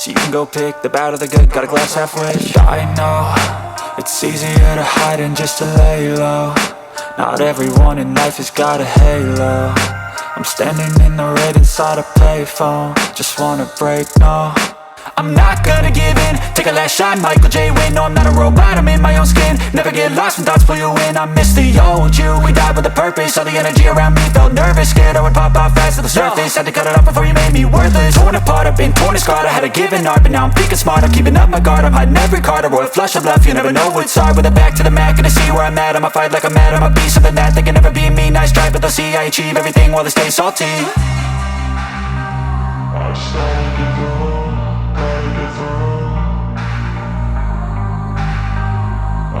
So you can go pick the bad or the good, got a glass halfway. I know, it's easier to hide than just to lay low. Not everyone in life has got a halo. I'm standing in the red inside a payphone. Just wanna break, no, I'm not gonna give in. Take a last shot, Michael J. Win. No, I'm not a robot, I'm in my own skin. Never get lost when thoughts pull you in. I miss the old you, we died with a purpose. All the energy around me felt nervous. Scared I would pop out fast to the surface. Had to cut it off before you made me worthless. Torn apart, I've been torn and scarred. I had a given art, but now I'm thinking smart. I'm keeping up my guard, I'm hiding every card. A royal flush of love, you never know what's hard. With a back to the mat, gonna see where I'm at. I'ma fight like I'm mad, I'ma be something that they can never be me. Nice try, but they'll see I achieve everything while they stay salty. I started to go, gotta get through.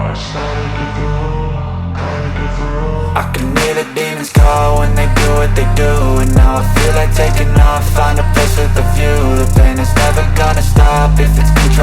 I started to go, gotta get through. I can hear the demons call when they do what they do. And now I feel like taking off, find a place with a view. The pain is never gonna stop if it's control.